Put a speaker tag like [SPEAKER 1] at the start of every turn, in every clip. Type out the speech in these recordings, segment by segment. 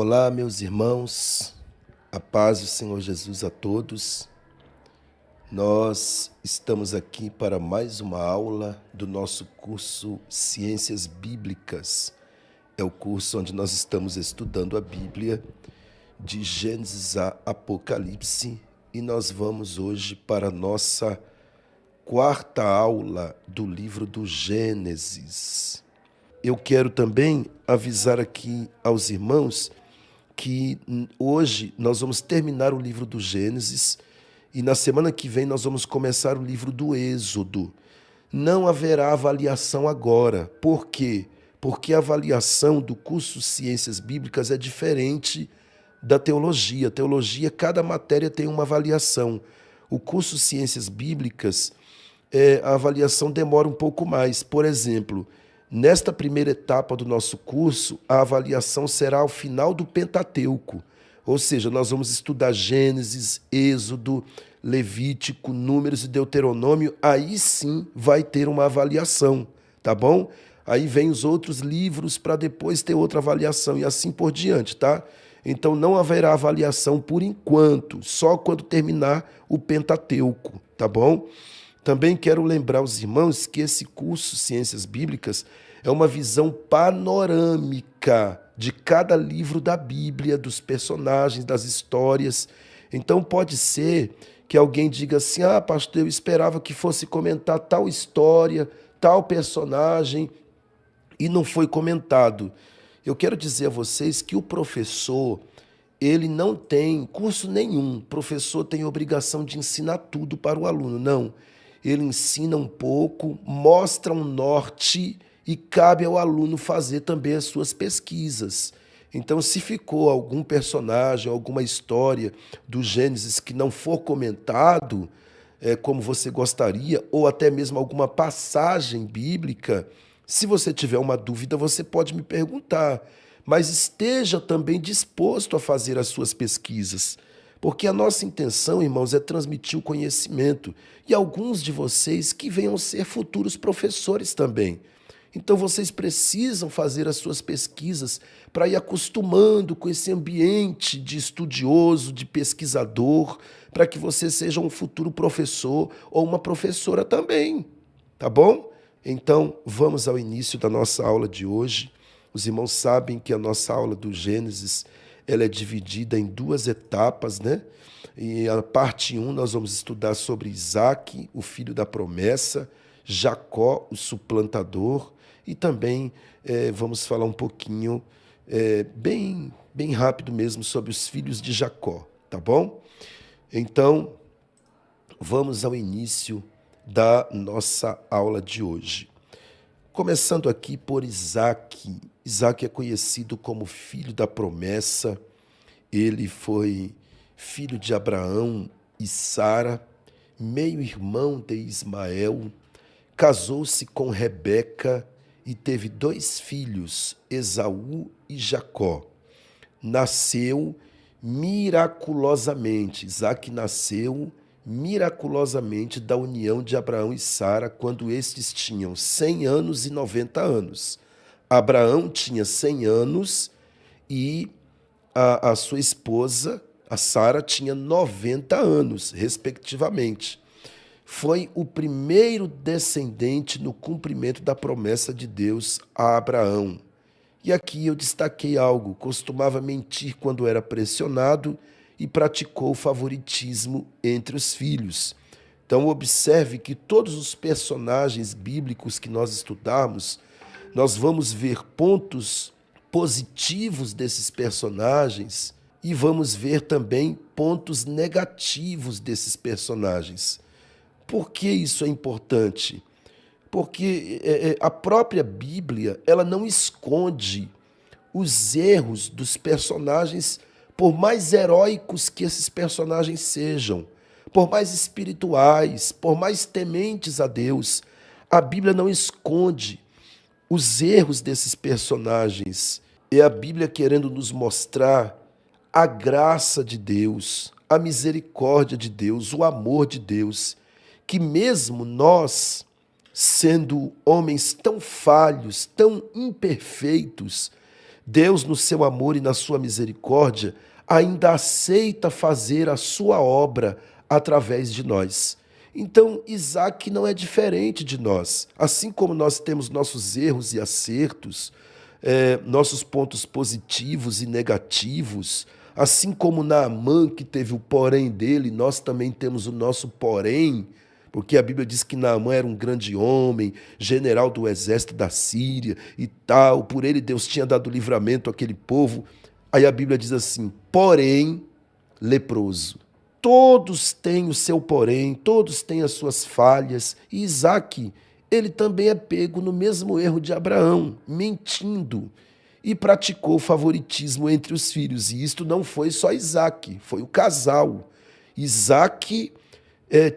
[SPEAKER 1] Olá, meus irmãos, a paz do Senhor Jesus a todos. Nós estamos aqui para mais uma aula do nosso curso Ciências Bíblicas. É o curso onde nós estamos estudando a Bíblia, de Gênesis a Apocalipse, e nós vamos hoje para a nossa quarta aula do livro do Gênesis. Eu quero também avisar aqui aos irmãos que hoje nós vamos terminar o livro do Gênesis e na semana que vem nós vamos começar o livro do Êxodo. Não haverá avaliação agora. Por quê? Porque a avaliação do curso Ciências Bíblicas é diferente da teologia. Teologia, cada matéria tem uma avaliação. O curso Ciências Bíblicas, a avaliação demora um pouco mais. Por exemplo, nesta primeira etapa do nosso curso, a avaliação será ao final do Pentateuco, ou seja, nós vamos estudar Gênesis, Êxodo, Levítico, Números e Deuteronômio, aí sim vai ter uma avaliação, tá bom? Aí vem os outros livros para depois ter outra avaliação e assim por diante, tá? Então não haverá avaliação por enquanto, só quando terminar o Pentateuco, tá bom? Também quero lembrar aos irmãos que esse curso Ciências Bíblicas é uma visão panorâmica de cada livro da Bíblia, dos personagens, das histórias. Então pode ser que alguém diga assim: ah, pastor, eu esperava que fosse comentar tal história, tal personagem, e não foi comentado. Eu quero dizer a vocês que o professor, ele não tem curso nenhum. O professor tem obrigação de ensinar tudo para o aluno, não. Ele ensina um pouco, mostra um norte e cabe ao aluno fazer também as suas pesquisas. Então, se ficou algum personagem, alguma história do Gênesis que não for comentado, como você gostaria, ou até mesmo alguma passagem bíblica, se você tiver uma dúvida, você pode me perguntar, mas esteja também disposto a fazer as suas pesquisas. Porque a nossa intenção, irmãos, é transmitir o conhecimento. E alguns de vocês que venham ser futuros professores também. Então vocês precisam fazer as suas pesquisas para ir acostumando com esse ambiente de estudioso, de pesquisador, para que você seja um futuro professor ou uma professora também. Tá bom? Então vamos ao início da nossa aula de hoje. Os irmãos sabem que a nossa aula do Gênesis ela é dividida em duas etapas, né? E a parte 1 nós vamos estudar sobre Isaac, o filho da promessa, Jacó, o suplantador, e também vamos falar um pouquinho, bem rápido mesmo, sobre os filhos de Jacó, tá bom? Então, vamos ao início da nossa aula de hoje. Começando aqui por Isaac. Isaac é conhecido como filho da promessa. Ele foi filho de Abraão e Sara, meio-irmão de Ismael. Casou-se com Rebeca e teve 2 filhos, Esaú e Jacó. Nasceu miraculosamente. Isaac nasceu miraculosamente da união de Abraão e Sara, quando estes tinham 100 anos e 90 anos. Abraão tinha 100 anos e a sua esposa, a Sara, tinha 90 anos, respectivamente. Foi o primeiro descendente no cumprimento da promessa de Deus a Abraão. E aqui eu destaquei algo: costumava mentir quando era pressionado e praticou o favoritismo entre os filhos. Então observe que todos os personagens bíblicos que nós estudarmos, nós vamos ver pontos positivos desses personagens e vamos ver também pontos negativos desses personagens. Por que isso é importante? Porque a própria Bíblia ela não esconde os erros dos personagens, por mais heróicos que esses personagens sejam, por mais espirituais, por mais tementes a Deus. A Bíblia não esconde os erros desses personagens. É a Bíblia querendo nos mostrar a graça de Deus, a misericórdia de Deus, o amor de Deus, que mesmo nós, sendo homens tão falhos, tão imperfeitos, Deus, no seu amor e na sua misericórdia, ainda aceita fazer a sua obra através de nós. Então, Isaac não é diferente de nós. Assim como nós temos nossos erros e acertos, nossos pontos positivos e negativos, assim como Naamã, que teve o porém dele, nós também temos o nosso porém, porque a Bíblia diz que Naamã era um grande homem, general do exército da Síria e tal, por ele Deus tinha dado livramento àquele povo. Aí a Bíblia diz assim, porém, leproso. Todos têm o seu porém, todos têm as suas falhas. E Isaac, ele também é pego no mesmo erro de Abraão, mentindo. E praticou o favoritismo entre os filhos. E isto não foi só Isaac, foi o casal. Isaac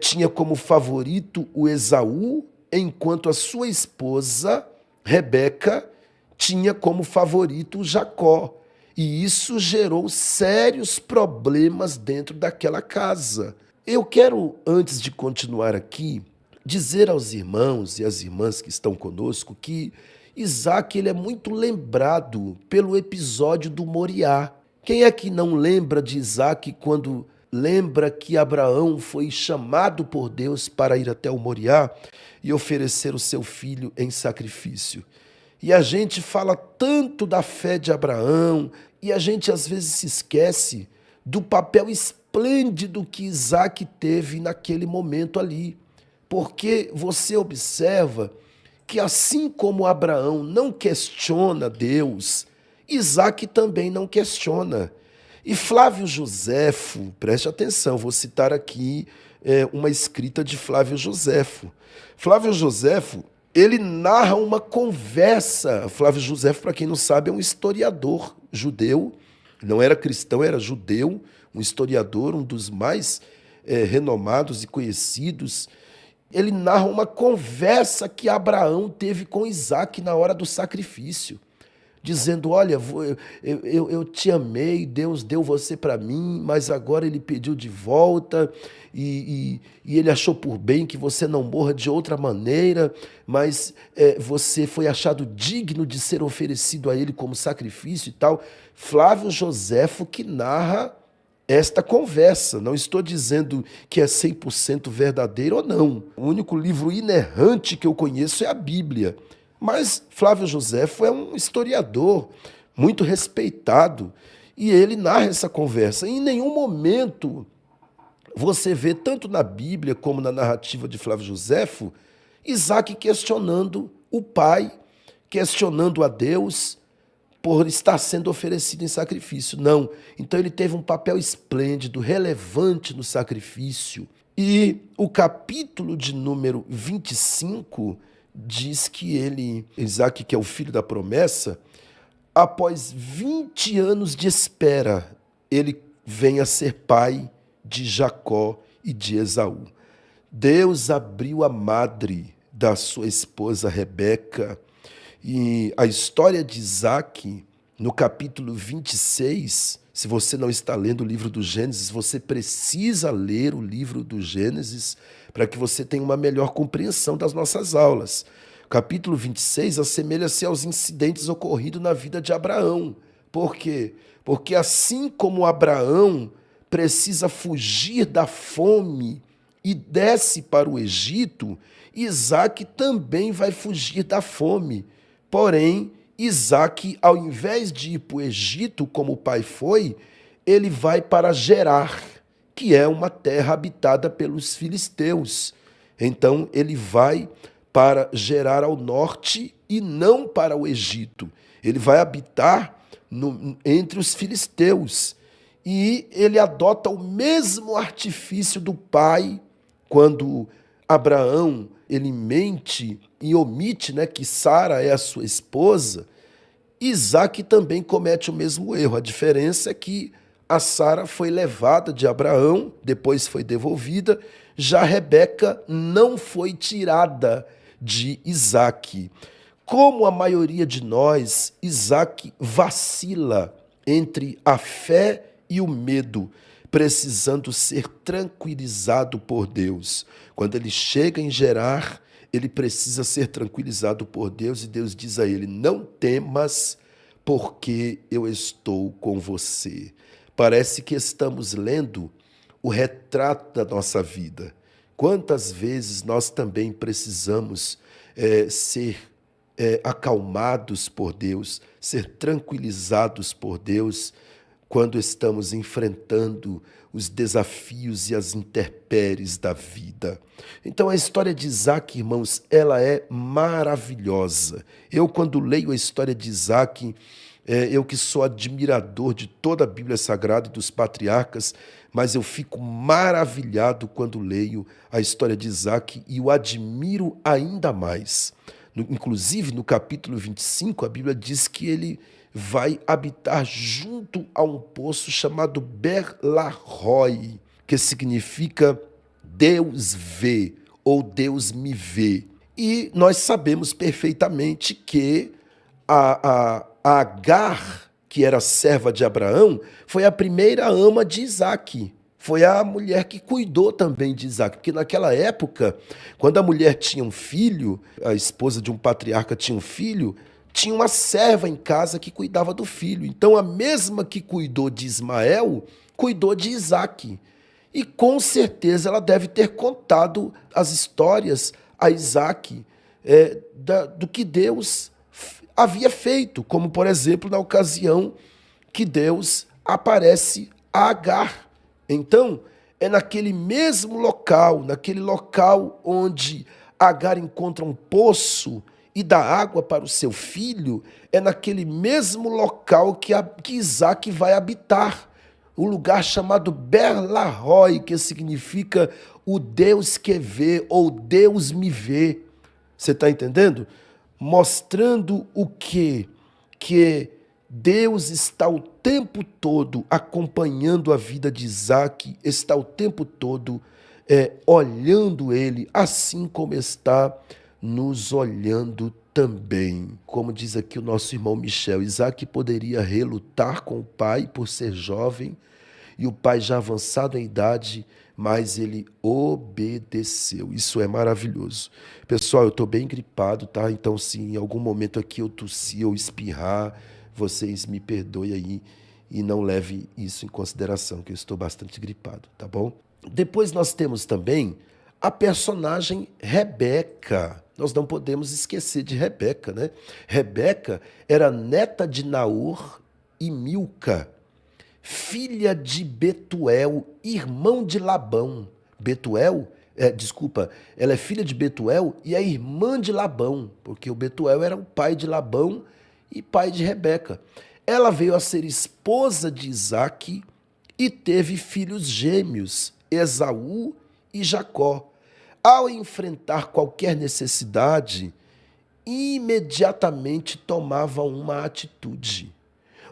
[SPEAKER 1] tinha como favorito o Esaú, enquanto a sua esposa, Rebeca, tinha como favorito o Jacó. E isso gerou sérios problemas dentro daquela casa. Eu quero, antes de continuar aqui, dizer aos irmãos e às irmãs que estão conosco que Isaac ele é muito lembrado pelo episódio do Moriá. Quem é que não lembra de Isaac quando lembra que Abraão foi chamado por Deus para ir até o Moriá e oferecer o seu filho em sacrifício? E a gente fala tanto da fé de Abraão e a gente às vezes se esquece do papel esplêndido que Isaac teve naquele momento ali. Porque você observa que assim como Abraão não questiona Deus, Isaac também não questiona. E Flávio Joséfo, preste atenção, vou citar aqui uma escrita de Flávio Joséfo. Flávio Joséfo, ele narra uma conversa. Flávio Joséfo, para quem não sabe, é um historiador judeu, não era cristão, era judeu, um historiador, um dos mais renomados e conhecidos. Ele narra uma conversa que Abraão teve com Isaac na hora do sacrifício, dizendo, olha, eu te amei, Deus deu você para mim, mas agora ele pediu de volta e ele achou por bem que você não morra de outra maneira, mas você foi achado digno de ser oferecido a ele como sacrifício e tal. Flávio Joséfo que narra esta conversa. Não estou dizendo que é 100% verdadeiro ou não. O único livro inerrante que eu conheço é a Bíblia. Mas Flávio Joséfo é um historiador muito respeitado e ele narra essa conversa. E em nenhum momento você vê, tanto na Bíblia como na narrativa de Flávio Joséfo, Isaac questionando o pai, questionando a Deus por estar sendo oferecido em sacrifício. Não. Então ele teve um papel esplêndido, relevante no sacrifício. E o capítulo de número 25 diz que Isaac, que é o filho da promessa, após 20 anos de espera, ele vem a ser pai de Jacó e de Esaú. Deus abriu a madre da sua esposa Rebeca, e a história de Isaac, no capítulo 26, se você não está lendo o livro do Gênesis, você precisa ler o livro do Gênesis para que você tenha uma melhor compreensão das nossas aulas. O capítulo 26 assemelha-se aos incidentes ocorridos na vida de Abraão. Por quê? Porque assim como Abraão precisa fugir da fome e desce para o Egito, Isaac também vai fugir da fome. Porém, Isaac, ao invés de ir para o Egito, como o pai foi, ele vai para Gerar, que é uma terra habitada pelos filisteus. Então, ele vai para Gerar ao norte e não para o Egito. Ele vai habitar entre os filisteus. E ele adota o mesmo artifício do pai quando Abraão ele mente e omite, que Sara é a sua esposa. Isaac também comete o mesmo erro. A diferença é que a Sara foi levada de Abraão, depois foi devolvida. Já Rebeca não foi tirada de Isaac. Como a maioria de nós, Isaac vacila entre a fé e o medo, precisando ser tranquilizado por Deus. Quando ele chega em Gerar, ele precisa ser tranquilizado por Deus e Deus diz a ele, não temas, porque eu estou com você. Parece que estamos lendo o retrato da nossa vida. Quantas vezes nós também precisamos ser acalmados por Deus, ser tranquilizados por Deus, quando estamos enfrentando os desafios e as intempéries da vida. Então a história de Isaac, irmãos, ela é maravilhosa. Eu, quando leio a história de Isaac, eu que sou admirador de toda a Bíblia Sagrada e dos patriarcas, mas eu fico maravilhado quando leio a história de Isaac e o admiro ainda mais. Inclusive, no capítulo 25, a Bíblia diz que ele vai habitar junto a um poço chamado Ber-la-roi, que significa Deus vê ou Deus me vê. E nós sabemos perfeitamente que a Agar, que era serva de Abraão, foi a primeira ama de Isaac. Foi a mulher que cuidou também de Isaac, porque naquela época, quando a mulher tinha um filho, a esposa de um patriarca tinha um filho, tinha uma serva em casa que cuidava do filho. Então a mesma que cuidou de Ismael, cuidou de Isaac. E com certeza ela deve ter contado as histórias a Isaac do que Deus havia feito, como por exemplo na ocasião que Deus aparece a Agar. Então, é naquele mesmo local, naquele local onde Agar encontra um poço e dá água para o seu filho, é naquele mesmo local que Isaac vai habitar, o lugar chamado Ber-la-roi, que significa o Deus que vê ou Deus me vê. Você está entendendo? Mostrando o quê? Que Deus está o tempo todo acompanhando a vida de Isaac, está o tempo todo olhando ele, assim como está nos olhando também. Como diz aqui o nosso irmão Michel, Isaac poderia relutar com o pai por ser jovem, e o pai já avançado em idade, mas ele obedeceu. Isso é maravilhoso. Pessoal, eu estou bem gripado, tá? Então, se em algum momento aqui eu tossir ou espirrar, vocês me perdoem aí e não leve isso em consideração, que eu estou bastante gripado, tá bom? Depois nós temos também a personagem Rebeca. Nós não podemos esquecer de Rebeca, né? Rebeca era neta de Naor e Milca, filha de Betuel, irmão de Labão. Ela é filha de Betuel e é irmã de Labão, porque o Betuel era o pai de Labão e pai de Rebeca. Ela veio a ser esposa de Isaque e teve filhos gêmeos, Esaú e Jacó. Ao enfrentar qualquer necessidade, imediatamente tomava uma atitude.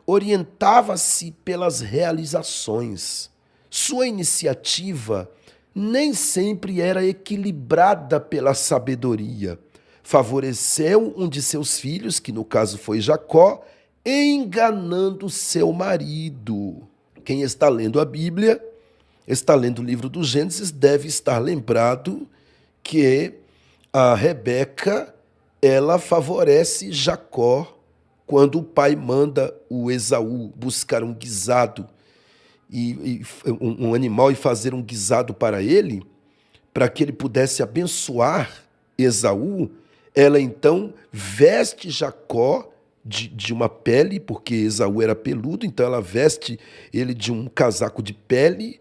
[SPEAKER 1] Orientava-se pelas realizações. Sua iniciativa nem sempre era equilibrada pela sabedoria. Favoreceu um de seus filhos, que no caso foi Jacó, enganando seu marido. Quem está lendo a Bíblia, está lendo o livro do Gênesis, deve estar lembrado que a Rebeca, ela favorece Jacó quando o pai manda o Esaú buscar um guisado, um animal, e fazer um guisado para ele, para que ele pudesse abençoar Esaú. Ela então veste Jacó de uma pele, porque Esaú era peludo, então ela veste ele de um casaco de pele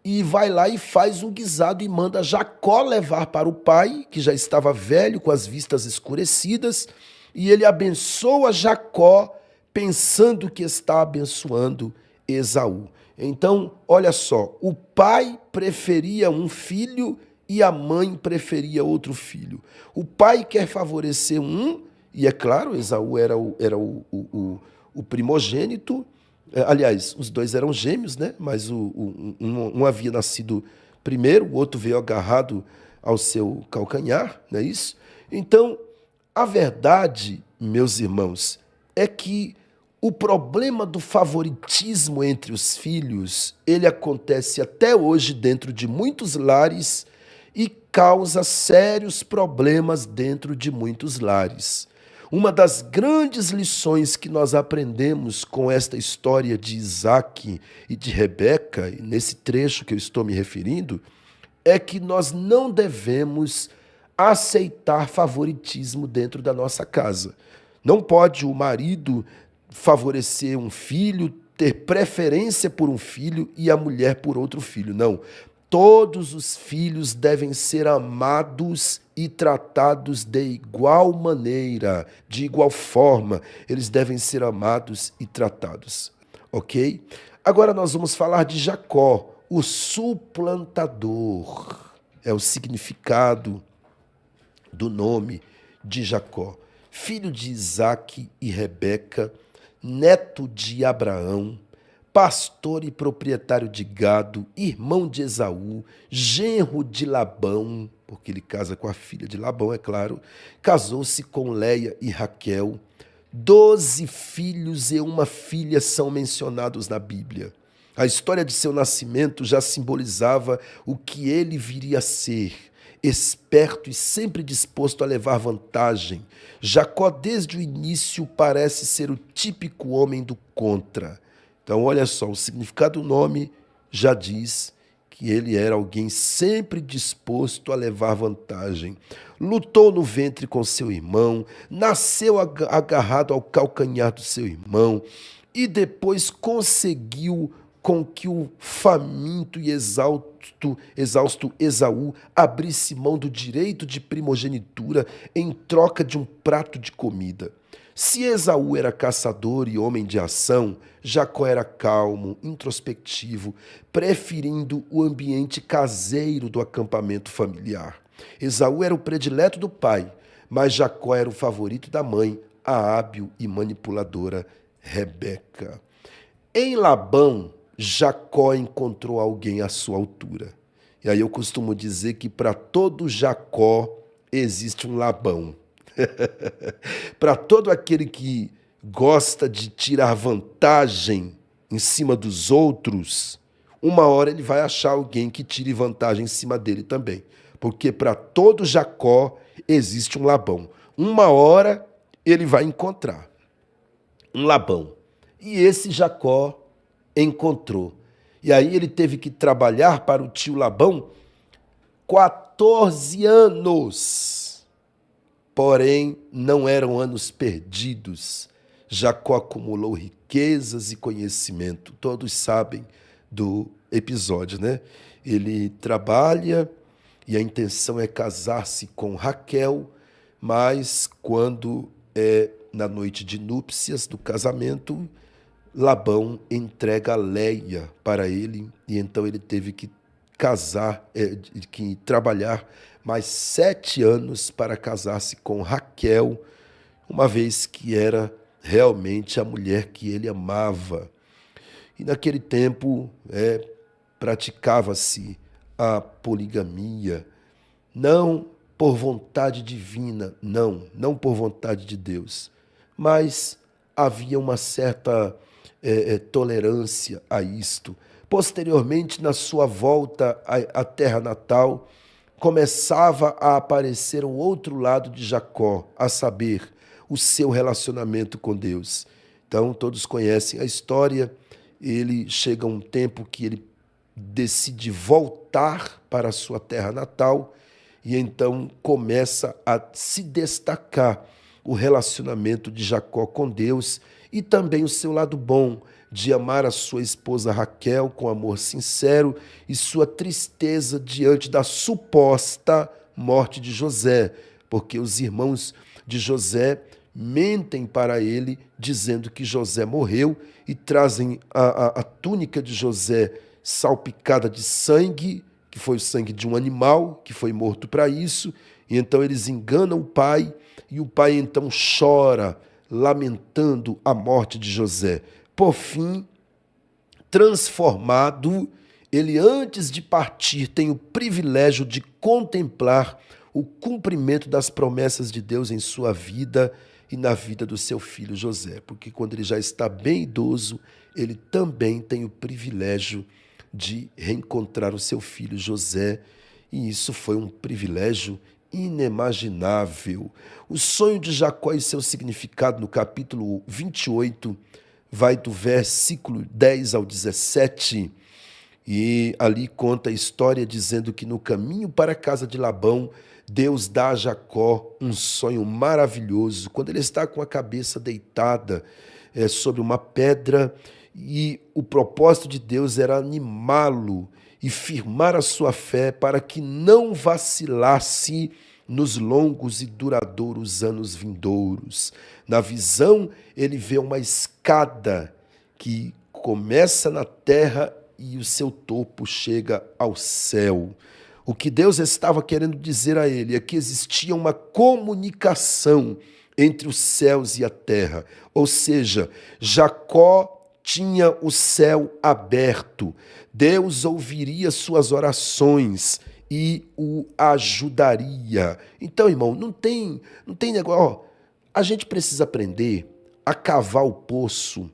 [SPEAKER 1] e vai lá e faz um guisado e manda Jacó levar para o pai, que já estava velho, com as vistas escurecidas, e ele abençoa Jacó pensando que está abençoando Esaú. Então, olha só, o pai preferia um filho e a mãe preferia outro filho. O pai quer favorecer um, e é claro, Esaú era o primogênito. Aliás, os dois eram gêmeos, né? Mas um havia nascido primeiro, o outro veio agarrado ao seu calcanhar, não é isso? Então, a verdade, meus irmãos, é que o problema do favoritismo entre os filhos, ele acontece até hoje dentro de muitos lares e causa sérios problemas dentro de muitos lares. Uma das grandes lições que nós aprendemos com esta história de Isaac e de Rebeca, e nesse trecho que eu estou me referindo, é que nós não devemos aceitar favoritismo dentro da nossa casa. Não pode o marido favorecer um filho, ter preferência por um filho e a mulher por outro filho. Não. Todos os filhos devem ser amados e tratados de igual maneira, de igual forma. Eles devem ser amados e tratados. Ok? Agora nós vamos falar de Jacó, o suplantador. É o significado do nome de Jacó. Filho de Isaque e Rebeca, neto de Abraão, pastor e proprietário de gado, irmão de Esaú, genro de Labão, porque ele casa com a filha de Labão, é claro, casou-se com Leia e Raquel. 12 filhos e uma filha são mencionados na Bíblia. A história de seu nascimento já simbolizava o que ele viria a ser, esperto e sempre disposto a levar vantagem. Jacó, desde o início, parece ser o típico homem do contra. Então, olha só, o significado do nome já diz que ele era alguém sempre disposto a levar vantagem. Lutou no ventre com seu irmão, nasceu agarrado ao calcanhar do seu irmão e depois conseguiu com que o faminto e exausto Esaú abrisse mão do direito de primogenitura em troca de um prato de comida. Se Esaú era caçador e homem de ação, Jacó era calmo, introspectivo, preferindo o ambiente caseiro do acampamento familiar. Esaú era o predileto do pai, mas Jacó era o favorito da mãe, a hábil e manipuladora Rebeca. Em Labão, Jacó encontrou alguém à sua altura. E aí eu costumo dizer que para todo Jacó existe um Labão. Para todo aquele que gosta de tirar vantagem em cima dos outros, uma hora ele vai achar alguém que tire vantagem em cima dele também. Porque para todo Jacó existe um Labão. Uma hora ele vai encontrar um Labão. E esse Jacó encontrou. E aí ele teve que trabalhar para o tio Labão 14 anos. Porém, não eram anos perdidos. Jacó acumulou riquezas e conhecimento. Todos sabem do episódio, né? Ele trabalha e a intenção é casar-se com Raquel, mas quando é na noite de núpcias do casamento, Labão entrega Leia para ele e então ele teve que que trabalhar mais 7 anos para casar-se com Raquel, uma vez que era realmente a mulher que ele amava. E naquele tempo praticava-se a poligamia, não por vontade divina, não por vontade de Deus, mas havia uma certa tolerância a isto. Posteriormente, na sua volta à terra natal, começava a aparecer um outro lado de Jacó, a saber, o seu relacionamento com Deus. Então, todos conhecem a história. Ele chega a um tempo que ele decide voltar para a sua terra natal e então começa a se destacar o relacionamento de Jacó com Deus e também o seu lado bom de amar a sua esposa Raquel com amor sincero e sua tristeza diante da suposta morte de José, porque os irmãos de José mentem para ele dizendo que José morreu e trazem a túnica de José salpicada de sangue, que foi o sangue de um animal que foi morto para isso, e então eles enganam o pai e o pai então chora, lamentando a morte de José. Por fim, transformado, ele antes de partir tem o privilégio de contemplar o cumprimento das promessas de Deus em sua vida e na vida do seu filho José, porque quando ele já está bem idoso, ele também tem o privilégio de reencontrar o seu filho José, e isso foi um privilégio inimaginável. O sonho de Jacó e seu significado no capítulo 28 vai do versículo 10 ao 17, e ali conta a história dizendo que no caminho para a casa de Labão, Deus dá a Jacó um sonho maravilhoso, quando ele está com a cabeça deitada sobre uma pedra, e o propósito de Deus era animá-lo e firmar a sua fé para que não vacilasse nos longos e duradouros anos vindouros. Na visão, ele vê uma escada que começa na terra e o seu topo chega ao céu. O que Deus estava querendo dizer a ele é que existia uma comunicação entre os céus e a terra. Ou seja, Jacó tinha o céu aberto. Deus ouviria suas orações e o ajudaria. Então, irmão, não tem negócio. Ó, a gente precisa aprender a cavar o poço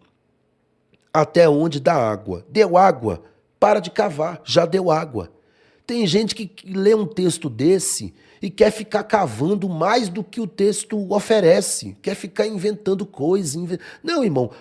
[SPEAKER 1] até onde dá água. Deu água, para de cavar, já deu água. Tem gente que lê um texto desse e quer ficar cavando mais do que o texto oferece, quer ficar inventando coisas. Não, irmão,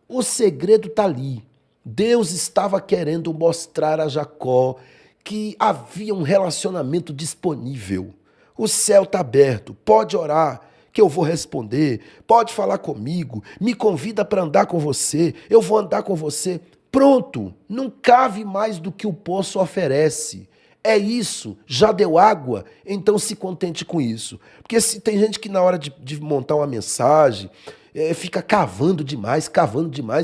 [SPEAKER 1] o segredo está ali. Deus estava querendo mostrar a Jacó que havia um relacionamento disponível. O céu está aberto, pode orar, que eu vou responder, pode falar comigo, me convida para andar com você, eu vou andar com você. Pronto, não cave mais do que o poço oferece. É isso, já deu água, então se contente com isso. Porque se tem gente que na hora de montar uma mensagem, fica cavando demais,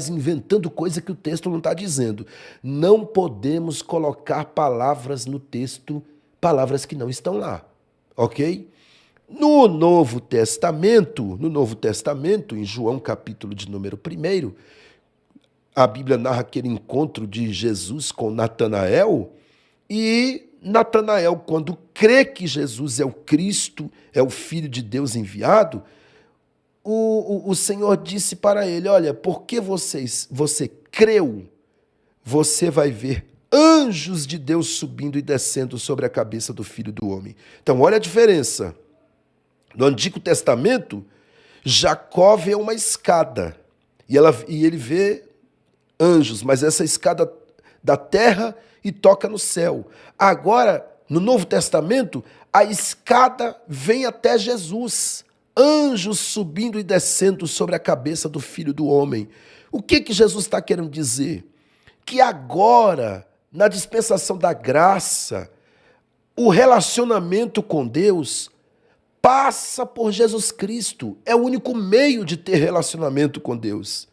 [SPEAKER 1] inventando coisa que o texto não está dizendo. Não podemos colocar palavras no texto, palavras que não estão lá, ok? No Novo Testamento, em João capítulo de número 1, a Bíblia narra aquele encontro de Jesus com Natanael, e Natanael, quando crê que Jesus é o Cristo, é o Filho de Deus enviado, o Senhor disse para ele, olha, porque você creu, você vai ver anjos de Deus subindo e descendo sobre a cabeça do Filho do Homem. Então, olha a diferença. No Antigo Testamento, Jacó vê uma escada, e ele vê anjos, mas essa escada da terra e toca no céu. Agora, no Novo Testamento, a escada vem até Jesus. Anjos subindo e descendo sobre a cabeça do Filho do Homem. O que Jesus está querendo dizer? Que agora, na dispensação da graça, o relacionamento com Deus passa por Jesus Cristo. É o único meio de ter relacionamento com Deus.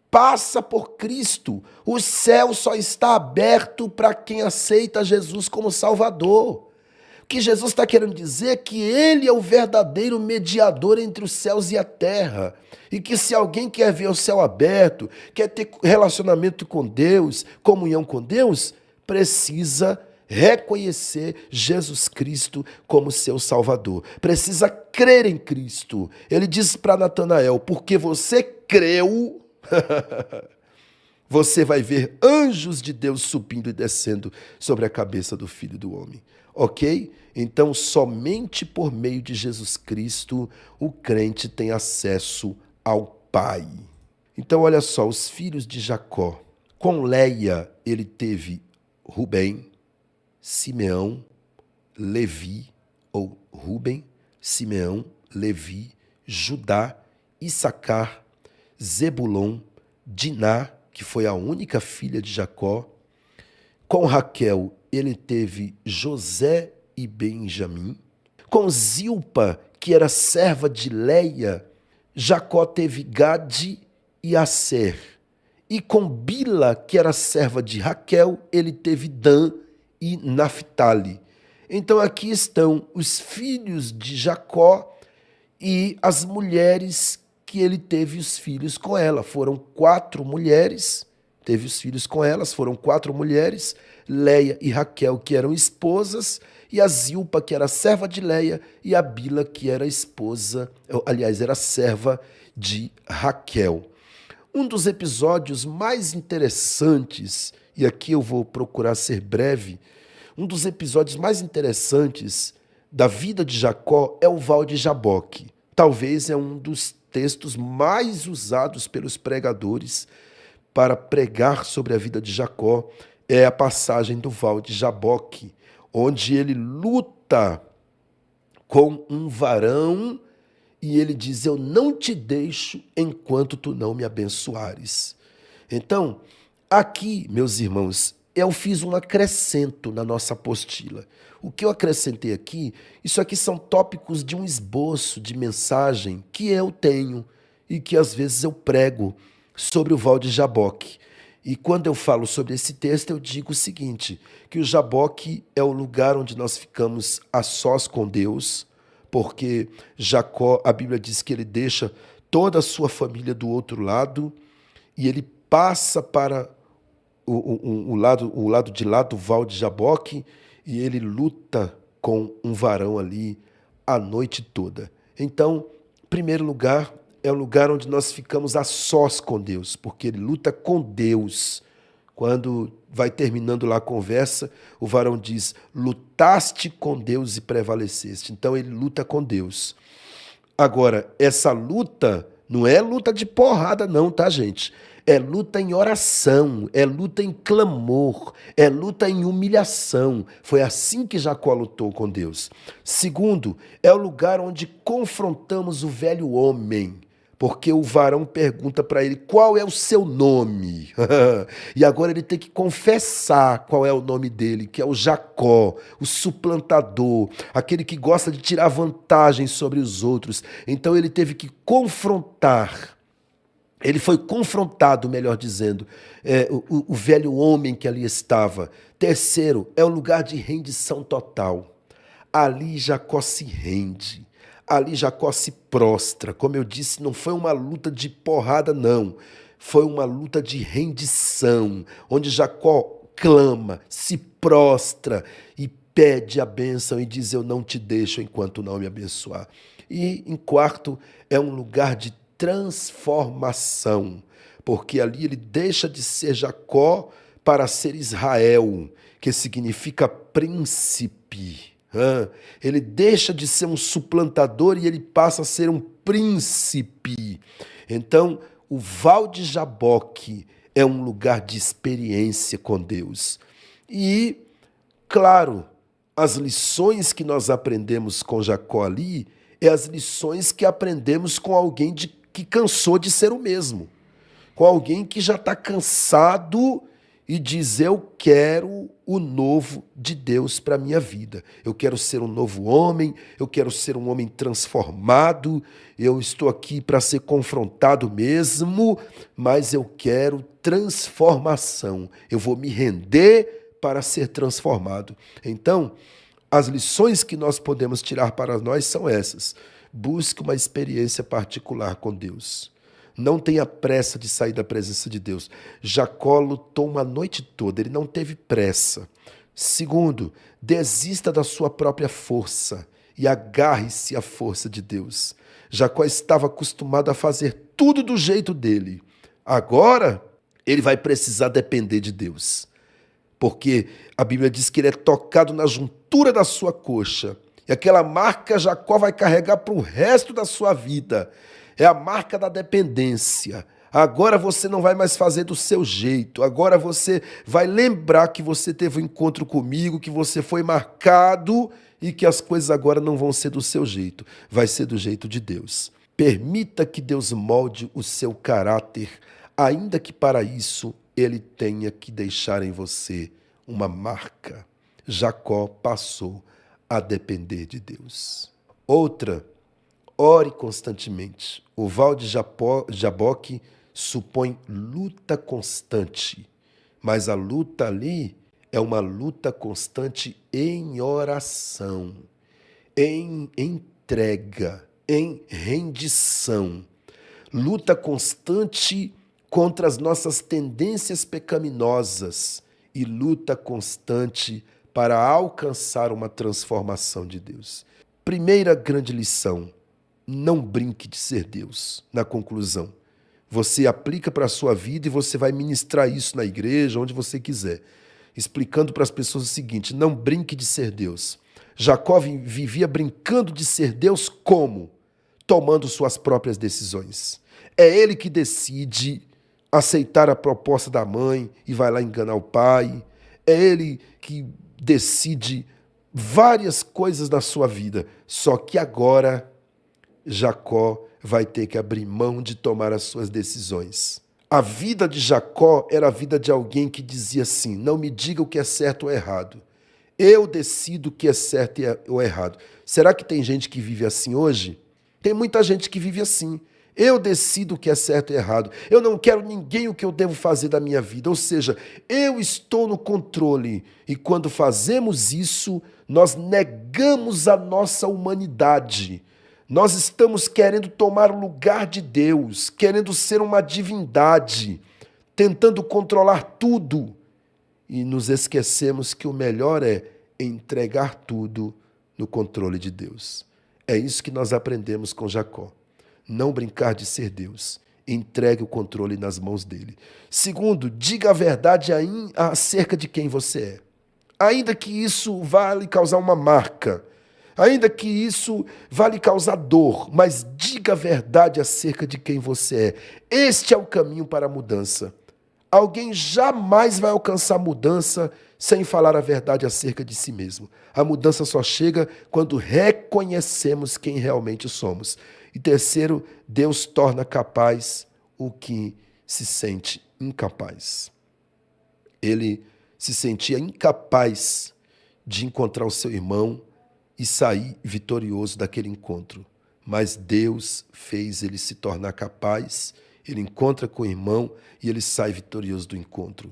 [SPEAKER 1] Passa por Cristo. O céu só está aberto para quem aceita Jesus como Salvador. O que Jesus está querendo dizer é que Ele é o verdadeiro mediador entre os céus e a terra. E que se alguém quer ver o céu aberto, quer ter relacionamento com Deus, comunhão com Deus, precisa reconhecer Jesus Cristo como seu Salvador. Precisa crer em Cristo. Ele disse para Natanael, porque você creu, você vai ver anjos de Deus subindo e descendo sobre a cabeça do Filho do Homem. Ok? Então, somente por meio de Jesus Cristo, o crente tem acesso ao Pai. Então, olha só, os filhos de Jacó. Com Leia, ele teve Rubem, Simeão, Levi, ou Rubem, Simeão, Levi, Judá, Issacar, Zebulon, Diná, que foi a única filha de Jacó. Com Raquel, ele teve José e Benjamim. Com Zilpa, que era serva de Leia, Jacó teve Gade e Asser. E com Bila, que era serva de Raquel, ele teve Dan e Naphtali. Então aqui estão os filhos de Jacó e as mulheres que ele teve os filhos com ela. Foram 4 mulheres, teve os filhos com elas, foram 4 mulheres, Leia e Raquel, que eram esposas, e a Zilpa, que era serva de Leia, e a Bila, que era esposa, aliás, era serva de Raquel. Um dos episódios mais interessantes, e aqui eu vou procurar ser breve, um dos episódios mais interessantes da vida de Jacó é o Val de Jaboque. Talvez é um dos textos mais usados pelos pregadores para pregar sobre a vida de Jacó. É a passagem do Val de Jaboque, onde ele luta com um varão e ele diz: eu não te deixo enquanto tu não me abençoares. Então, aqui, meus irmãos, eu fiz um acrescento na nossa apostila. O que eu acrescentei aqui, isso aqui são tópicos de um esboço de mensagem que eu tenho e que às vezes eu prego sobre o Val de Jaboque. E quando eu falo sobre esse texto, eu digo o seguinte, que o Jaboque é o lugar onde nós ficamos a sós com Deus, porque Jacó, a Bíblia diz que ele deixa toda a sua família do outro lado e ele passa para o lado de lá do Val de Jaboque e ele luta com um varão ali a noite toda. Então, em primeiro lugar, é o lugar onde nós ficamos a sós com Deus, porque ele luta com Deus. Quando vai terminando lá a conversa, o varão diz: lutaste com Deus e prevaleceste. Então ele luta com Deus. Agora, essa luta não é luta de porrada não, tá, gente? É luta em oração, é luta em clamor, é luta em humilhação. Foi assim que Jacó lutou com Deus. Segundo, é o lugar onde confrontamos o velho homem, porque o varão pergunta para ele qual é o seu nome. E agora ele tem que confessar qual é o nome dele, que é o Jacó, o suplantador, aquele que gosta de tirar vantagem sobre os outros. Então ele teve que confrontar. Ele foi confrontado, melhor dizendo, o velho homem que ali estava. Terceiro, é o lugar de rendição total. Ali Jacó se rende. Ali Jacó se prostra. Como eu disse, não foi uma luta de porrada, não. Foi uma luta de rendição, onde Jacó clama, se prostra e pede a bênção e diz: eu não te deixo enquanto não me abençoar. E, em quarto, é um lugar de transformação, porque ali ele deixa de ser Jacó para ser Israel, que significa príncipe. Ele deixa de ser um suplantador e ele passa a ser um príncipe. Então, o Val de Jaboque é um lugar de experiência com Deus. E, claro, as lições que nós aprendemos com Jacó ali é as lições que aprendemos com alguém que cansou de ser o mesmo. Com alguém que já está cansado e diz: eu quero o novo de Deus para a minha vida. Eu quero ser um novo homem, eu quero ser um homem transformado, eu estou aqui para ser confrontado mesmo, mas eu quero transformação. Eu vou me render para ser transformado. Então, as lições que nós podemos tirar para nós são essas. Busque uma experiência particular com Deus. Não tenha pressa de sair da presença de Deus. Jacó lutou uma noite toda, ele não teve pressa. Segundo, desista da sua própria força e agarre-se à força de Deus. Jacó estava acostumado a fazer tudo do jeito dele. Agora, ele vai precisar depender de Deus. Porque a Bíblia diz que ele é tocado na juntura da sua coxa. E aquela marca Jacó vai carregar para o resto da sua vida. É a marca da dependência. Agora você não vai mais fazer do seu jeito. Agora você vai lembrar que você teve um encontro comigo, que você foi marcado e que as coisas agora não vão ser do seu jeito. Vai ser do jeito de Deus. Permita que Deus molde o seu caráter, ainda que para isso ele tenha que deixar em você uma marca. Jacó passou a depender de Deus. Outra, ore constantemente. O Val de Jaboque supõe luta constante, mas a luta ali é uma luta constante em oração, em entrega, em rendição. Luta constante contra as nossas tendências pecaminosas e luta constante para alcançar uma transformação de Deus. Primeira grande lição: não brinque de ser Deus. Na conclusão, você aplica para a sua vida e você vai ministrar isso na igreja, onde você quiser, explicando para as pessoas o seguinte: não brinque de ser Deus. Jacó vivia brincando de ser Deus como? Tomando suas próprias decisões. É ele que decide aceitar a proposta da mãe e vai lá enganar o pai. É ele que decide várias coisas na sua vida. Só que agora Jacó vai ter que abrir mão de tomar as suas decisões. A vida de Jacó era a vida de alguém que dizia assim: não me diga o que é certo ou errado. Eu decido o que é certo ou errado. Será que tem gente que vive assim hoje? Tem muita gente que vive assim. Eu decido o que é certo e errado. Eu não quero ninguém o que eu devo fazer da minha vida. Ou seja, eu estou no controle. E quando fazemos isso, nós negamos a nossa humanidade. Nós estamos querendo tomar o lugar de Deus, querendo ser uma divindade, tentando controlar tudo. E nos esquecemos que o melhor é entregar tudo no controle de Deus. É isso que nós aprendemos com Jacó. Não brincar de ser Deus. Entregue o controle nas mãos dele. Segundo, diga a verdade acerca de quem você é. Ainda que isso vá lhe causar uma marca, ainda que isso vá lhe causar dor, mas diga a verdade acerca de quem você é. Este é o caminho para a mudança. Alguém jamais vai alcançar mudança sem falar a verdade acerca de si mesmo. A mudança só chega quando reconhecemos quem realmente somos. E terceiro, Deus torna capaz o que se sente incapaz. Ele se sentia incapaz de encontrar o seu irmão e sair vitorioso daquele encontro. Mas Deus fez ele se tornar capaz. Ele encontra com o irmão e ele sai vitorioso do encontro.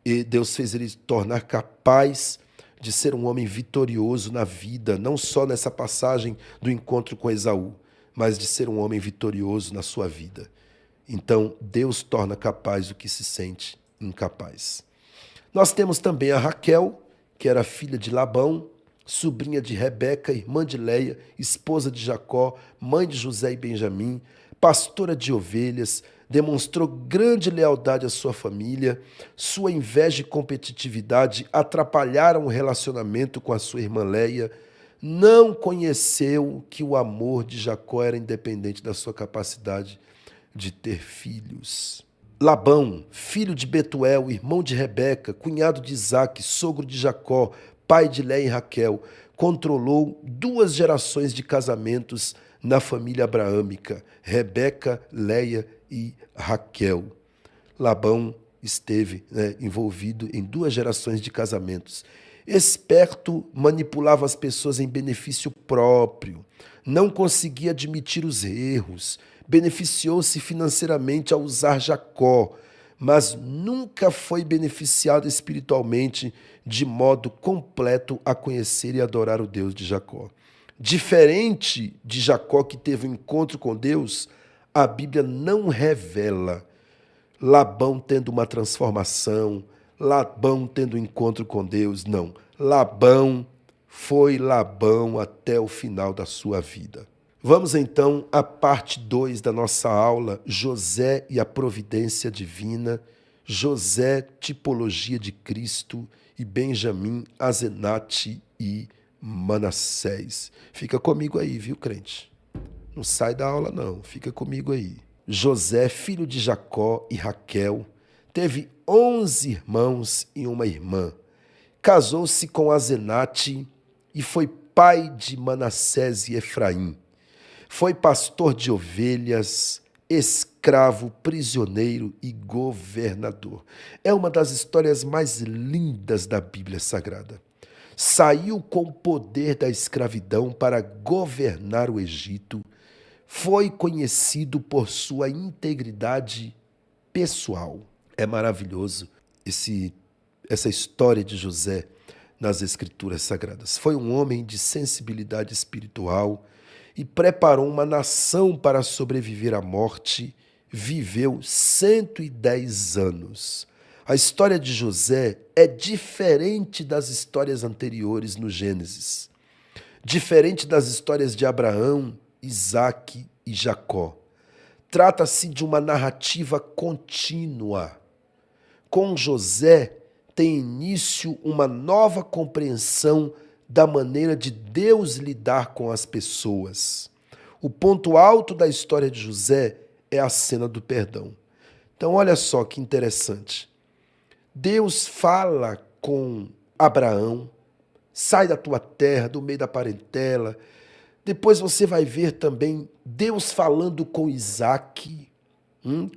[SPEAKER 1] E Deus fez ele tornar capaz de ser um homem vitorioso na vida, não só nessa passagem do encontro com Esaú, mas de ser um homem vitorioso na sua vida. Então, Deus torna capaz o que se sente incapaz. Nós temos também a Raquel, que era filha de Labão, sobrinha de Rebeca, irmã de Leia, esposa de Jacó, mãe de José e Benjamim, pastora de ovelhas, demonstrou grande lealdade à sua família. Sua inveja e competitividade atrapalharam o relacionamento com a sua irmã Leia. Não conheceu que o amor de Jacó era independente da sua capacidade de ter filhos. Labão, filho de Betuel, irmão de Rebeca, cunhado de Isaque, sogro de Jacó, pai de Leia e Raquel, controlou 2 gerações de casamentos na família abraâmica, Rebeca, Leia e Raquel. Labão esteve envolvido em 2 gerações de casamentos. Esperto, manipulava as pessoas em benefício próprio, não conseguia admitir os erros, beneficiou-se financeiramente ao usar Jacó, mas nunca foi beneficiado espiritualmente de modo completo a conhecer e adorar o Deus de Jacó. Diferente de Jacó, que teve um encontro com Deus, a Bíblia não revela Labão tendo uma transformação, Labão tendo um encontro com Deus, não. Labão foi Labão até o final da sua vida. Vamos então à parte 2 da nossa aula, José e a providência divina, José, tipologia de Cristo, e Benjamim, Azenate e Manassés. Fica comigo aí, viu, crente? Não sai da aula, não. Fica comigo aí. José, filho de Jacó e Raquel, teve 11 irmãos e uma irmã. Casou-se com Azenate e foi pai de Manassés e Efraim. Foi pastor de ovelhas, escravo, prisioneiro e governador. É uma das histórias mais lindas da Bíblia Sagrada. Saiu com o poder da escravidão para governar o Egito. Foi conhecido por sua integridade pessoal. É maravilhoso essa história de José nas Escrituras Sagradas. Foi um homem de sensibilidade espiritual e preparou uma nação para sobreviver à morte. Viveu 110 anos. A história de José é diferente das histórias anteriores no Gênesis. Diferente das histórias de Abraão, Isaque e Jacó. Trata-se de uma narrativa contínua. Com José tem início uma nova compreensão da maneira de Deus lidar com as pessoas. O ponto alto da história de José é a cena do perdão. Então, olha só que interessante. Deus fala com Abraão, sai da tua terra, do meio da parentela. Depois você vai ver também Deus falando com Isaque.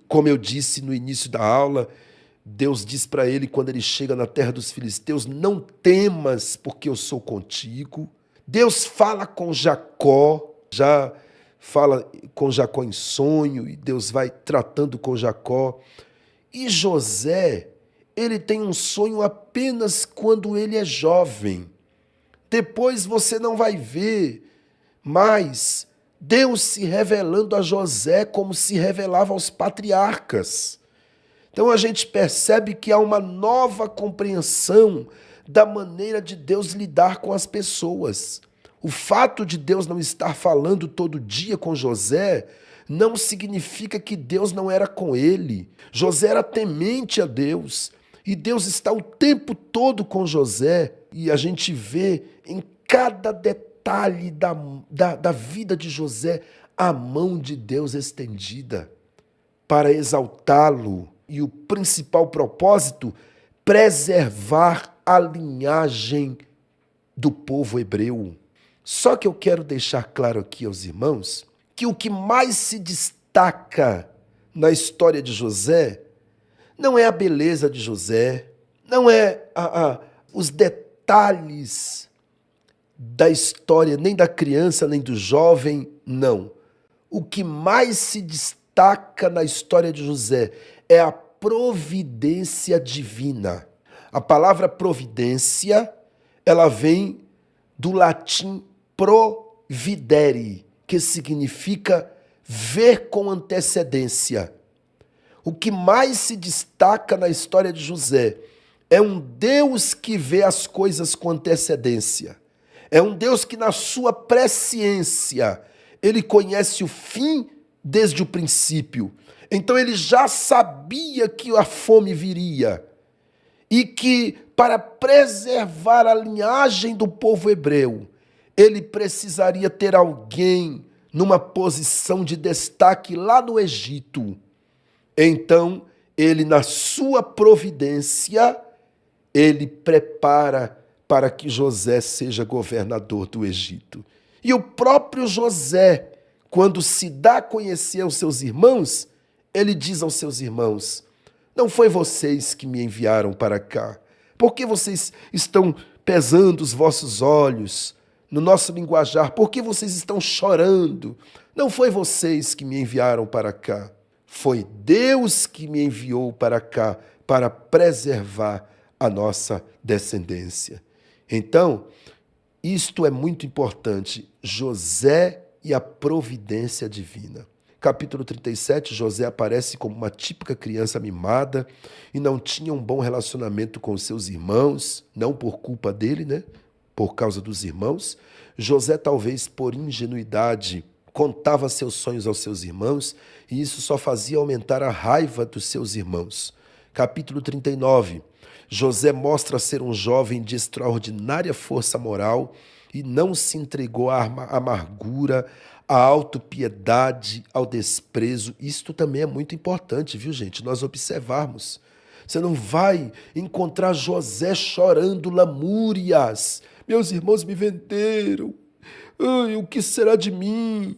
[SPEAKER 1] Como eu disse no início da aula, Deus diz para ele quando ele chega na terra dos filisteus: não temas, porque eu sou contigo. Deus fala com Jacó, já fala com Jacó em sonho, e Deus vai tratando com Jacó. E José, ele tem um sonho apenas quando ele é jovem. Depois você não vai ver mais Deus se revelando a José como se revelava aos patriarcas. Então a gente percebe que há uma nova compreensão da maneira de Deus lidar com as pessoas. O fato de Deus não estar falando todo dia com José não significa que Deus não era com ele. José era temente a Deus e Deus está o tempo todo com José. E a gente vê em cada detalhe da vida de José a mão de Deus estendida para exaltá-lo. E o principal propósito, preservar a linhagem do povo hebreu. Só que eu quero deixar claro aqui aos irmãos que o que mais se destaca na história de José não é a beleza de José, não é os detalhes da história, nem da criança, nem do jovem, não. O que mais se destaca na história de José é a providência divina. A palavra providência, ela vem do latim providere, que significa ver com antecedência. O que mais se destaca na história de José é um Deus que vê as coisas com antecedência. É um Deus que, na sua presciência, ele conhece o fim desde o princípio. Então ele já sabia que a fome viria e que, para preservar a linhagem do povo hebreu, ele precisaria ter alguém numa posição de destaque lá no Egito. Então, ele, na sua providência, ele prepara para que José seja governador do Egito. E o próprio José, quando se dá a conhecer aos seus irmãos, ele diz aos seus irmãos: não foi vocês que me enviaram para cá. Por que vocês estão pesando os vossos olhos? No nosso linguajar, por que vocês estão chorando? Não foi vocês que me enviaram para cá. Foi Deus que me enviou para cá para preservar a nossa descendência. Então, isto é muito importante. José e a providência divina. Capítulo 37, José aparece como uma típica criança mimada e não tinha um bom relacionamento com seus irmãos, não por culpa dele, né? Por causa dos irmãos. José, talvez por ingenuidade, contava seus sonhos aos seus irmãos e isso só fazia aumentar a raiva dos seus irmãos. Capítulo 39, José mostra ser um jovem de extraordinária força moral e não se entregou à amargura, à autopiedade, ao desprezo. Isto também é muito importante, viu, gente? Nós observarmos. Você não vai encontrar José chorando lamúrias. Meus irmãos me venderam. Ai, o que será de mim?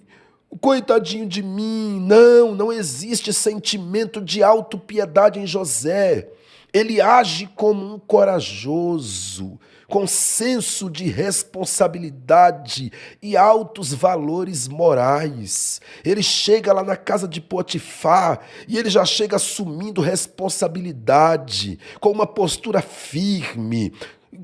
[SPEAKER 1] Coitadinho de mim. Não, não existe sentimento de autopiedade em José. Ele age como um corajoso, com senso de responsabilidade e altos valores morais. Ele chega lá na casa de Potifar e ele já chega assumindo responsabilidade, com uma postura firme,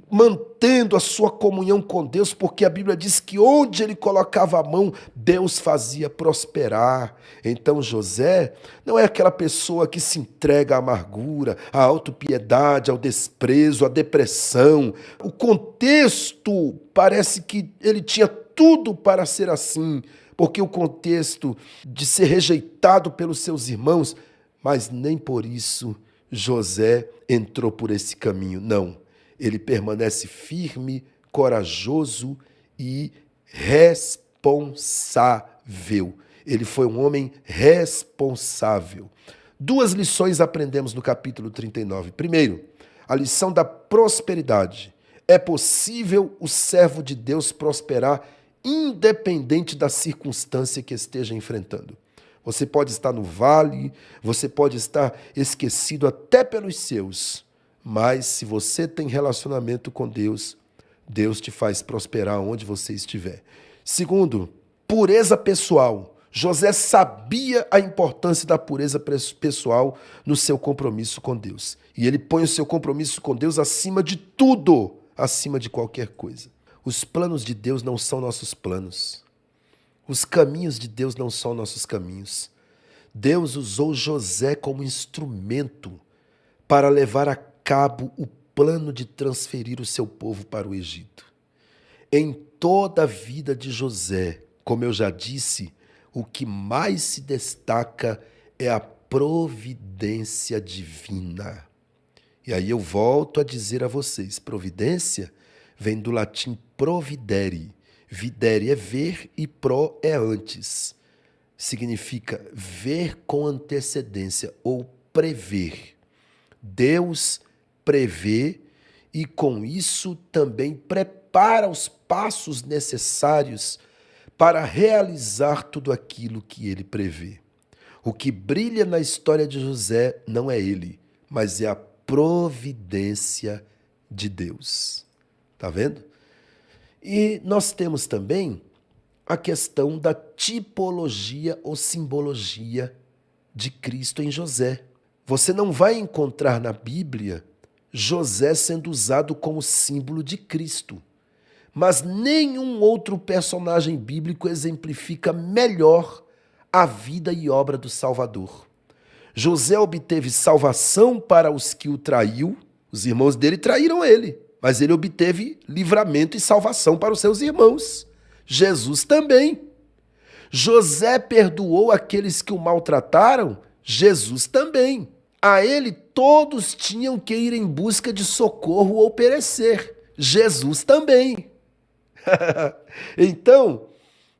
[SPEAKER 1] mantendo a sua comunhão com Deus, porque a Bíblia diz que onde ele colocava a mão, Deus fazia prosperar. Então José não é aquela pessoa que se entrega à amargura, à autopiedade, ao desprezo, à depressão. O contexto parece que ele tinha tudo para ser assim, porque o contexto de ser rejeitado pelos seus irmãos, mas nem por isso José entrou por esse caminho, não. Ele permanece firme corajoso e responsável. Ele foi um homem responsável. Duas lições aprendemos no capítulo 39. Primeiro, a lição da prosperidade. É possível o servo de Deus prosperar independente da circunstância que esteja enfrentando. Você pode estar no vale, você pode estar esquecido até pelos seus, mas se você tem relacionamento com Deus, Deus te faz prosperar onde você estiver. Segundo, pureza pessoal. José sabia a importância da pureza pessoal no seu compromisso com Deus. E ele põe o seu compromisso com Deus acima de tudo, acima de qualquer coisa. Os planos de Deus não são nossos planos. Os caminhos de Deus não são nossos caminhos. Deus usou José como instrumento para levar a cabo o plano de transferir o seu povo para o Egito. Em toda a vida de José, como eu já disse, o que mais se destaca é a providência divina. E aí eu volto a dizer a vocês, providência vem do latim providere. Videre é ver e pro é antes. Significa ver com antecedência ou prever. Deus prevê e com isso também prepara os passos necessários para realizar tudo aquilo que ele prevê. O que brilha na história de José não é ele, mas é a providência de Deus. Tá vendo? E nós temos também a questão da tipologia ou simbologia de Cristo em José. Você não vai encontrar na Bíblia José sendo usado como símbolo de Cristo. Mas nenhum outro personagem bíblico exemplifica melhor a vida e obra do Salvador. José obteve salvação para os que o traiu, os irmãos dele traíram ele, mas ele obteve livramento e salvação para os seus irmãos. Jesus também. José perdoou aqueles que o maltrataram, Jesus também. A ele todos tinham que ir em busca de socorro ou perecer, Jesus também. Então,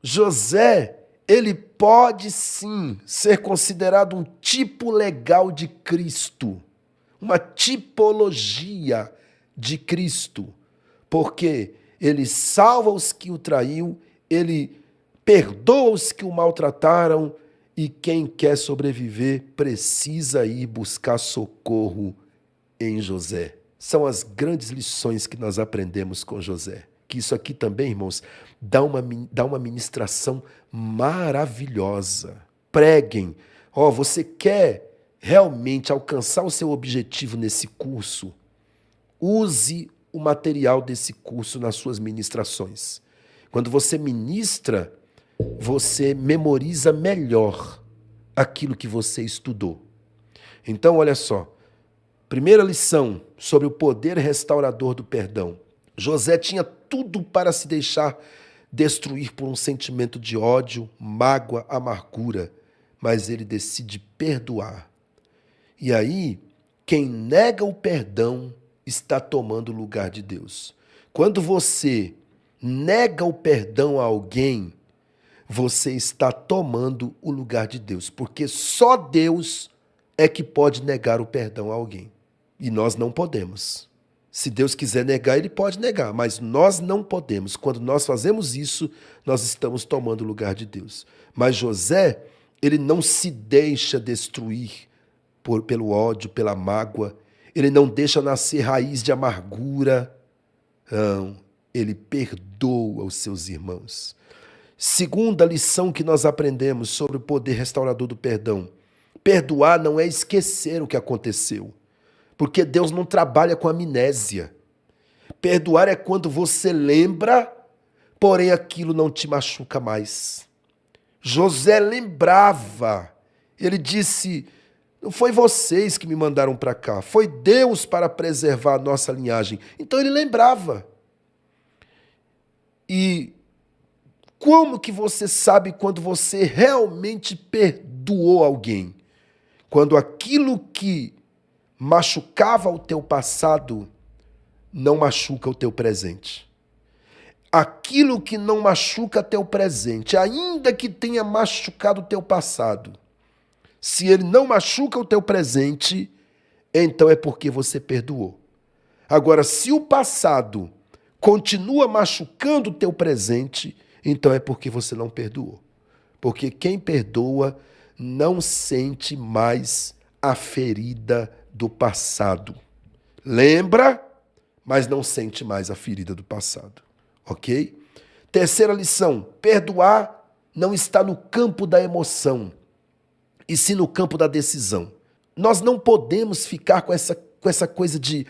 [SPEAKER 1] José, ele pode sim ser considerado um tipo legal de Cristo, uma tipologia de Cristo, porque ele salva os que o traiu, ele perdoa os que o maltrataram e quem quer sobreviver precisa ir buscar socorro em José. São as grandes lições que nós aprendemos com José. Que isso aqui também, irmãos, dá uma ministração maravilhosa. Preguem. Você quer realmente alcançar o seu objetivo nesse curso? Use o material desse curso nas suas ministrações. Quando você ministra, você memoriza melhor aquilo que você estudou. Então, olha só. Primeira lição sobre o poder restaurador do perdão. José tinha tudo para se deixar destruir por um sentimento de ódio, mágoa, amargura, mas ele decide perdoar. E aí, quem nega o perdão está tomando o lugar de Deus. Quando você nega o perdão a alguém, você está tomando o lugar de Deus, porque só Deus é que pode negar o perdão a alguém. E nós não podemos. Se Deus quiser negar, ele pode negar, mas nós não podemos. Quando nós fazemos isso, nós estamos tomando o lugar de Deus. Mas José, ele não se deixa destruir pelo ódio, pela mágoa. Ele não deixa nascer raiz de amargura. Não, ele perdoa os seus irmãos. Segunda lição que nós aprendemos sobre o poder restaurador do perdão. Perdoar não é esquecer o que aconteceu. Porque Deus não trabalha com amnésia. Perdoar é quando você lembra, porém aquilo não te machuca mais. José lembrava. Ele disse, não foi vocês que me mandaram para cá, foi Deus para preservar a nossa linhagem. Então ele lembrava. E como que você sabe quando você realmente perdoou alguém? Quando aquilo que machucava o teu passado, não machuca o teu presente. aquilo que não machuca teu presente, ainda que tenha machucado o teu passado, se ele não machuca o teu presente, então é porque você perdoou. Agora, se o passado continua machucando o teu presente, então é porque você não perdoou. Porque quem perdoa não sente mais a ferida do passado. Lembra, mas não sente mais a ferida do passado. Ok? Terceira lição: perdoar não está no campo da emoção, e sim no campo da decisão. Nós não podemos ficar com essa coisa de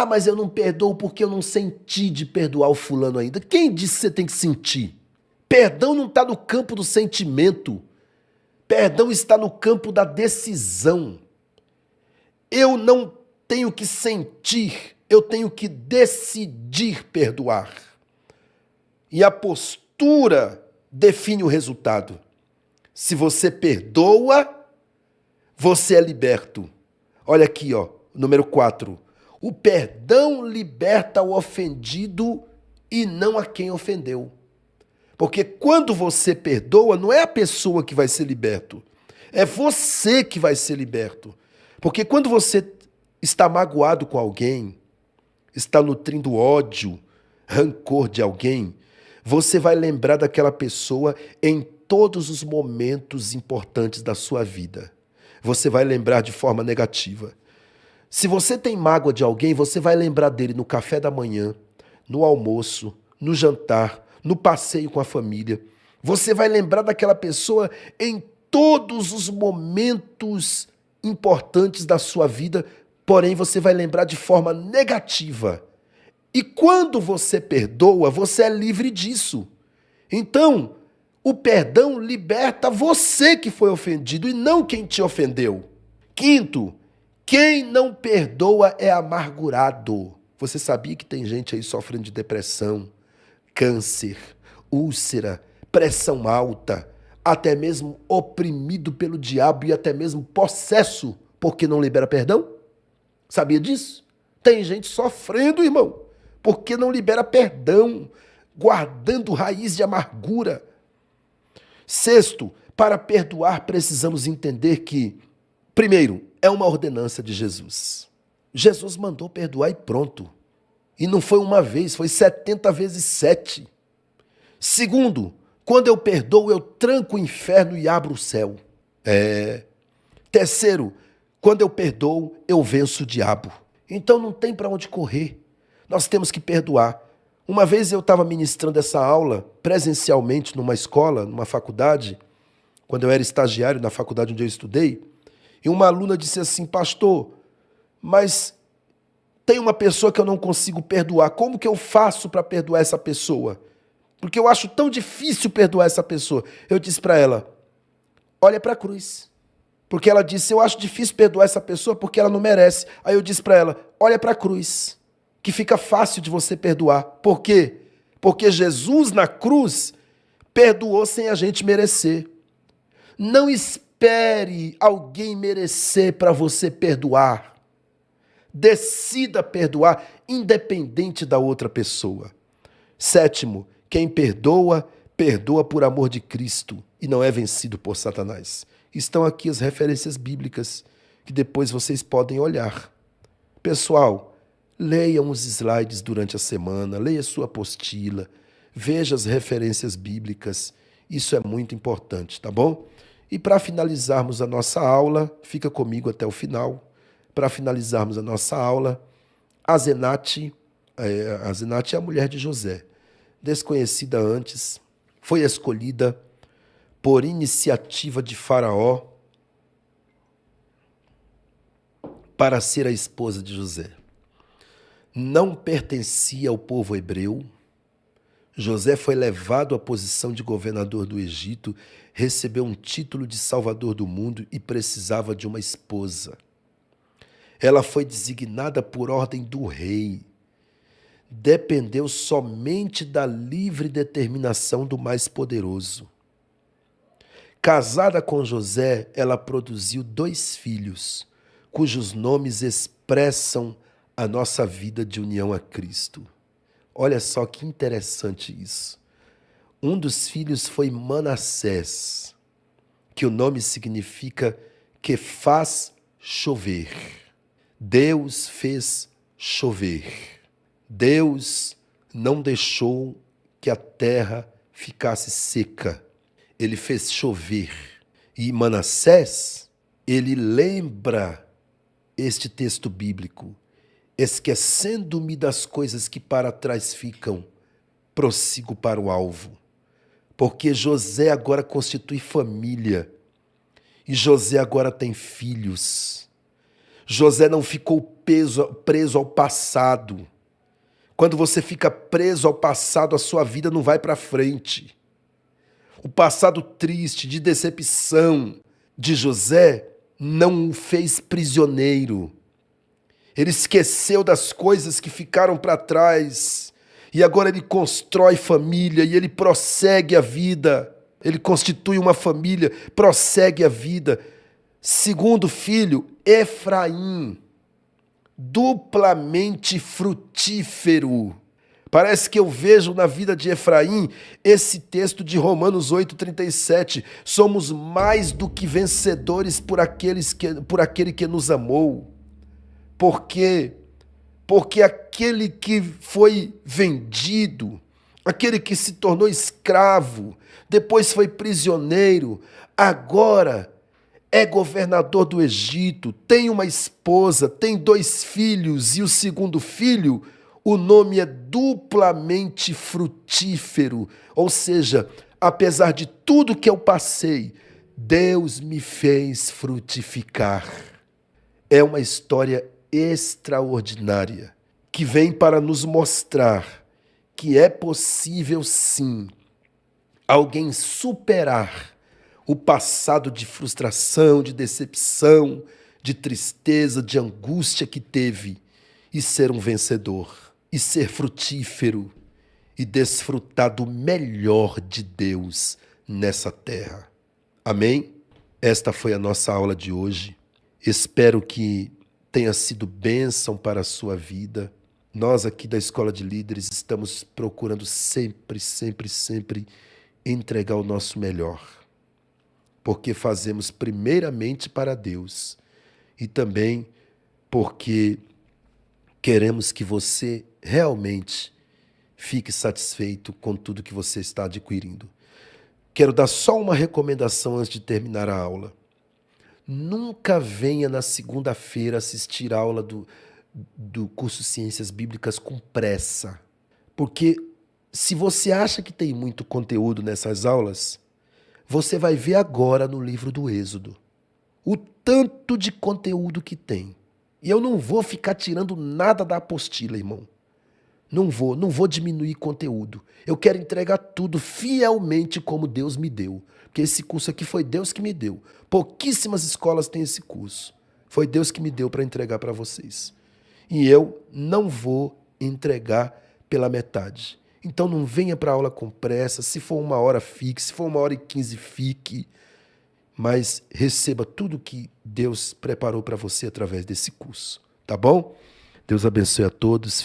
[SPEAKER 1] mas eu não perdoo porque eu não senti de perdoar o fulano ainda. Quem disse que você tem que sentir? Perdão não está no campo do sentimento. Perdão está no campo da decisão. Eu não tenho que sentir, eu tenho que decidir perdoar. E a postura define o resultado. Se você perdoa, você é liberto. Olha aqui, número 4. O perdão liberta o ofendido e não a quem ofendeu. Porque quando você perdoa, não é a pessoa que vai ser liberto, é você que vai ser liberto. Porque quando você está magoado com alguém, está nutrindo ódio, rancor de alguém, você vai lembrar daquela pessoa em todos os momentos importantes da sua vida. Você vai lembrar de forma negativa. Se você tem mágoa de alguém, você vai lembrar dele no café da manhã, no almoço, no jantar, no passeio com a família. Você vai lembrar daquela pessoa em todos os momentos importantes da sua vida, porém você vai lembrar de forma negativa. E quando você perdoa, você é livre disso. Então, o perdão liberta você que foi ofendido e não quem te ofendeu. Quinto, quem não perdoa é amargurado. Você sabia que tem gente aí sofrendo de depressão, câncer, úlcera, pressão alta, até mesmo oprimido pelo diabo e até mesmo possesso porque não libera perdão? Sabia disso? Tem gente sofrendo, irmão, porque não libera perdão, guardando raiz de amargura. Sexto, para perdoar precisamos entender que, primeiro, é uma ordenança de Jesus. Jesus mandou perdoar e pronto. E não foi uma vez, foi 70 vezes 7. Segundo, quando eu perdoo, eu tranco o inferno e abro o céu. Terceiro, quando eu perdoo, eu venço o diabo. Então não tem para onde correr. Nós temos que perdoar. Uma vez eu estava ministrando essa aula presencialmente numa escola, numa faculdade, quando eu era estagiário na faculdade onde eu estudei, e uma aluna disse assim: pastor, mas tem uma pessoa que eu não consigo perdoar. Como que eu faço para perdoar essa pessoa? Porque eu acho tão difícil perdoar essa pessoa. Eu disse para ela: olha para a cruz. Porque ela disse: eu acho difícil perdoar essa pessoa porque ela não merece. Aí eu disse para ela: olha para a cruz, que fica fácil de você perdoar. Por quê? Porque Jesus na cruz perdoou sem a gente merecer. Não espere alguém merecer para você perdoar. Decida perdoar, independente da outra pessoa. Sétimo, quem perdoa, perdoa por amor de Cristo e não é vencido por Satanás. Estão aqui as referências bíblicas que depois vocês podem olhar. Pessoal, leiam os slides durante a semana, leia sua apostila, veja as referências bíblicas. Isso é muito importante, tá bom? E para finalizarmos a nossa aula, fica comigo até o final. Para finalizarmos a nossa aula, Azenate é a mulher de José, desconhecida antes, foi escolhida por iniciativa de Faraó para ser a esposa de José. Não pertencia ao povo hebreu. José foi levado à posição de governador do Egito, recebeu um título de salvador do mundo e precisava de uma esposa. Ela foi designada por ordem do rei. Dependeu somente da livre determinação do mais poderoso. Casada com José, ela produziu 2 filhos, cujos nomes expressam a nossa vida de união a Cristo. Olha só que interessante isso. Um dos filhos foi Manassés, que o nome significa que faz chover. Deus fez chover. Deus não deixou que a terra ficasse seca. Ele fez chover. E Manassés, ele lembra este texto bíblico: esquecendo-me das coisas que para trás ficam, prossigo para o alvo. Porque José agora constitui família. E José agora tem filhos. José não ficou preso ao passado. Quando você fica preso ao passado, a sua vida não vai para frente. O passado triste, de decepção de José, não o fez prisioneiro. Ele esqueceu das coisas que ficaram para trás e agora ele constrói família e ele prossegue a vida. Ele constitui uma família, prossegue a vida. Segundo filho, Efraim, duplamente frutífero. Parece que eu vejo na vida de Efraim esse texto de Romanos 8,37. Somos mais do que vencedores por aquele que nos amou. Por quê? Porque aquele que foi vendido, aquele que se tornou escravo, depois foi prisioneiro, agora é governador do Egito, tem uma esposa, tem 2 filhos, e o segundo filho, o nome é duplamente frutífero. Ou seja, apesar de tudo que eu passei, Deus me fez frutificar. É uma história extraordinária que vem para nos mostrar que é possível sim alguém superar o passado de frustração, de decepção, de tristeza, de angústia que teve e ser um vencedor, e ser frutífero e desfrutar do melhor de Deus nessa terra. Amém? Esta foi a nossa aula de hoje. Espero que tenha sido bênção para a sua vida. Nós aqui da Escola de Líderes estamos procurando sempre entregar o nosso melhor, porque fazemos primeiramente para Deus e também porque queremos que você realmente fique satisfeito com tudo que você está adquirindo. Quero dar só uma recomendação antes de terminar a aula. Nunca venha na segunda-feira assistir a aula do curso Ciências Bíblicas com pressa, porque se você acha que tem muito conteúdo nessas aulas, você vai ver agora no livro do Êxodo o tanto de conteúdo que tem. E eu não vou ficar tirando nada da apostila, irmão. Não vou diminuir conteúdo. Eu quero entregar tudo fielmente como Deus me deu. Porque esse curso aqui foi Deus que me deu. Pouquíssimas escolas têm esse curso. Foi Deus que me deu para entregar para vocês. E eu não vou entregar pela metade. Então não venha para a aula com pressa. Se for 1 hora, fique. Se for 1h15, fique. Mas receba tudo que Deus preparou para você através desse curso. Tá bom? Deus abençoe a todos.